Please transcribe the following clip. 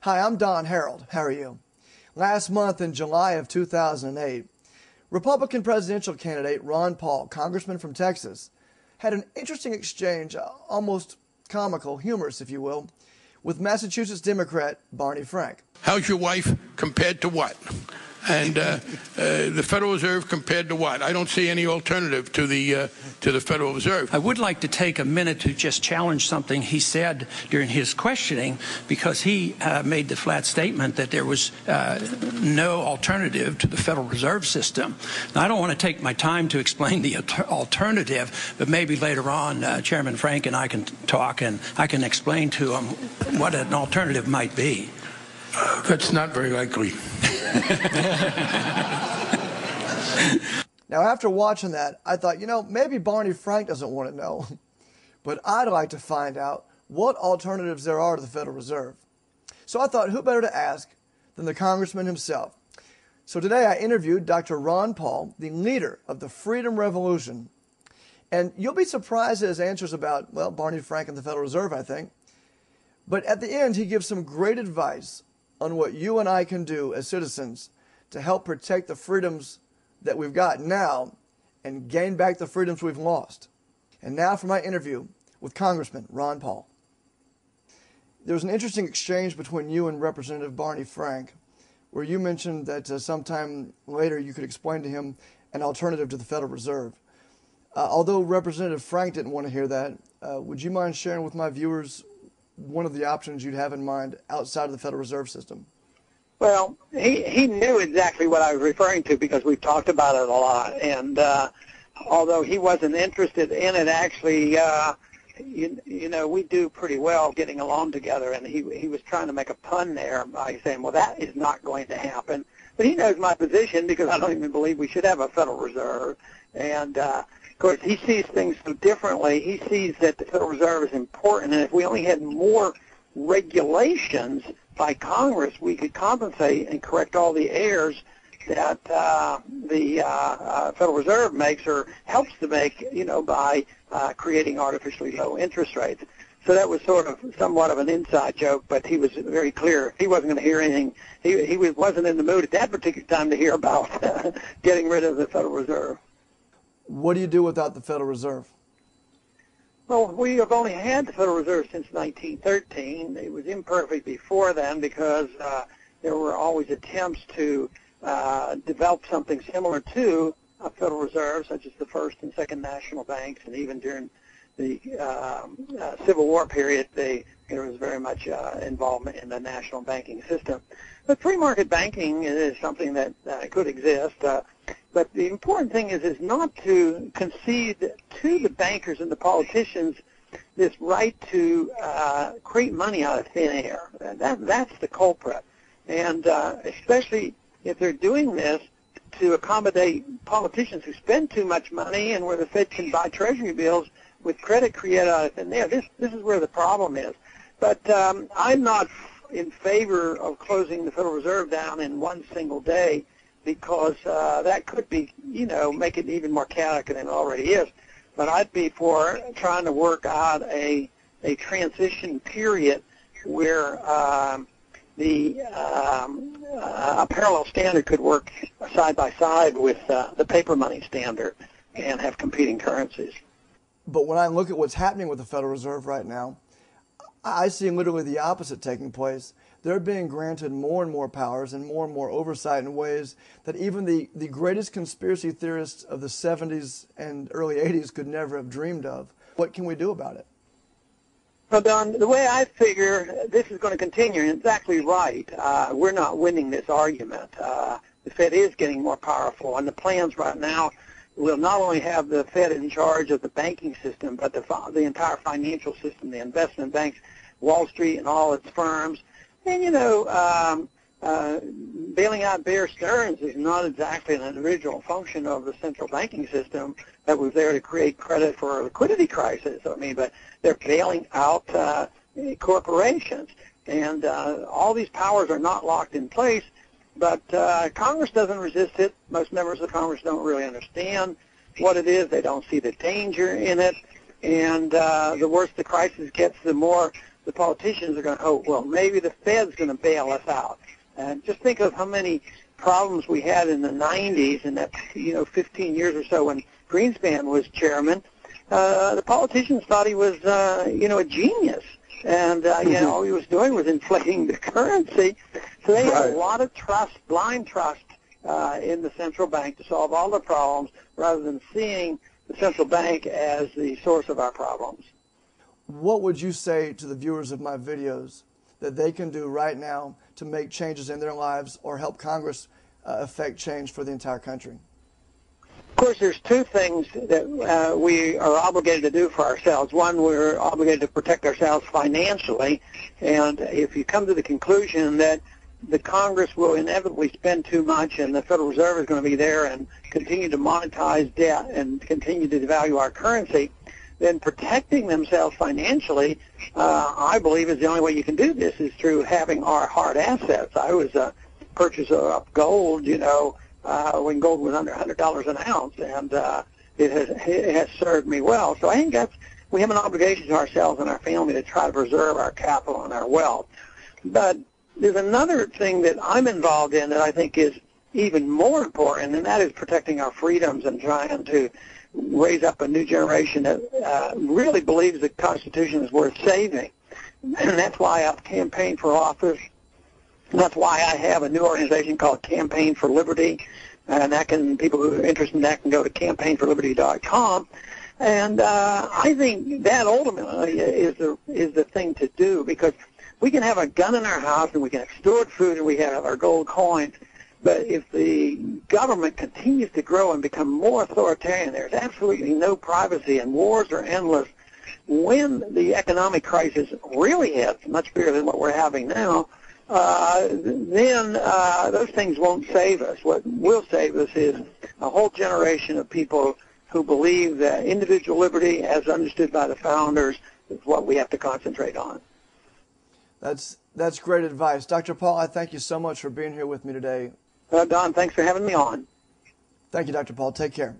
Hi, I'm Don Harrold. How are you? Last month in July of 2008, Republican presidential candidate Ron Paul, congressman from Texas, had an interesting exchange, almost comical, humorous, if you will, with Massachusetts Democrat Barney Frank. How's your wife compared to what? And the Federal Reserve compared to what? I don't see any alternative to the Federal Reserve. I would like to take a minute to just challenge something he said during his questioning, because he made the flat statement that there was no alternative to the Federal Reserve System. Now, I don't want to take my time to explain the alternative, but maybe later on Chairman Frank and I can talk and I can explain to him what an alternative might be. That's not very likely. Now, after watching that, I thought, maybe Barney Frank doesn't want to know, but I'd like to find out what alternatives there are to the Federal Reserve. So I thought, who better to ask than the congressman himself? So today I interviewed Dr. Ron Paul, the leader of the Freedom Revolution, and you'll be surprised at his answers about, well, Barney Frank and the Federal Reserve, I think. But at the end, he gives some great advice on what you and I can do as citizens to help protect the freedoms that we've got now and gain back the freedoms we've lost. And now for my interview with Congressman Ron Paul. There was an interesting exchange between you and Representative Barney Frank, where you mentioned that sometime later you could explain to him an alternative to the Federal Reserve. Although Representative Frank didn't want to hear that, would you mind sharing with my viewers one of the options you'd have in mind outside of the Federal Reserve System? Well, he knew exactly what I was referring to because we've talked about it a lot. And although he wasn't interested in it, actually, we do pretty well getting along together. And he was trying to make a pun there by saying, well, that is not going to happen. But he knows my position because I don't even believe we should have a Federal Reserve. And of course, he sees things so differently. He sees that the Federal Reserve is important, and if we only had more regulations by Congress, we could compensate and correct all the errors that the Federal Reserve makes or helps to make, by creating artificially low interest rates. So that was sort of somewhat of an inside joke, but he was very clear. He wasn't going to hear anything. He wasn't in the mood at that particular time to hear about getting rid of the Federal Reserve. What do you do without the Federal Reserve? Well, we have only had the Federal Reserve since 1913. It was imperfect before then because there were always attempts to develop something similar to a Federal Reserve, such as the First and Second National Banks, and even during the Civil War period, there was very much involvement in the national banking system. But free market banking is something that could exist. But the important thing is not to concede to the bankers and the politicians this right to create money out of thin air. That's the culprit. And especially if they're doing this to accommodate politicians who spend too much money and where the Fed can buy Treasury bills with credit created out of thin air. This is where the problem is. But I'm not in favor of closing the Federal Reserve down in one single day, because that could be, make it even more chaotic than it already is. But I'd be for trying to work out a transition period where a parallel standard could work side by side with the paper money standard and have competing currencies. But when I look at what's happening with the Federal Reserve right now, I see literally the opposite taking place. They're being granted more and more powers and more oversight in ways that even the greatest conspiracy theorists of the 70s and early 80s could never have dreamed of. What can we do about it? Well, Don, the way I figure this is going to continue, and exactly right, we're not winning this argument. The Fed is getting more powerful, and the plans right now will not only have the Fed in charge of the banking system, but the entire financial system, the investment banks, Wall Street and all its firms. And, bailing out Bear Stearns is not exactly an original function of the central banking system that was there to create credit for a liquidity crisis. But they're bailing out corporations. And all these powers are not locked in place, but Congress doesn't resist it. Most members of Congress don't really understand what it is. They don't see the danger in it. And the worse the crisis gets, the more the politicians are going to hope, well, maybe the Fed's going to bail us out. And just think of how many problems we had in the 90s and that, 15 years or so when Greenspan was chairman. The politicians thought he was, a genius. And, all he was doing was inflating the currency. So they had a lot of trust, blind trust, in the central bank to solve all the problems rather than seeing the central bank as the source of our problems. What would you say to the viewers of my videos that they can do right now to make changes in their lives or help Congress affect change for the entire country? Of course, there's two things that we are obligated to do for ourselves. One, we're obligated to protect ourselves financially, and if you come to the conclusion that the Congress will inevitably spend too much and the Federal Reserve is going to be there and continue to monetize debt and continue to devalue our currency, then protecting themselves financially, I believe, is the only way you can do this is through having our hard assets. I was a purchaser of gold, when gold was under $100 an ounce, and it has served me well. So I think we have an obligation to ourselves and our family to try to preserve our capital and our wealth. But there's another thing that I'm involved in that I think is even more important, and that is protecting our freedoms and trying to raise up a new generation that really believes the Constitution is worth saving. And that's why I've campaigned for office. And that's why I have a new organization called Campaign for Liberty. And people who are interested in that can go to campaignforliberty.com. And I think that ultimately is the thing to do, because we can have a gun in our house and we can extort food and we have our gold coins. But if the government continues to grow and become more authoritarian, there's absolutely no privacy and wars are endless. When the economic crisis really hits, much bigger than what we're having now, then those things won't save us. What will save us is a whole generation of people who believe that individual liberty, as understood by the founders, is what we have to concentrate on. That's great advice. Dr. Paul, I thank you so much for being here with me today. Don, thanks for having me on. Thank you, Dr. Paul. Take care.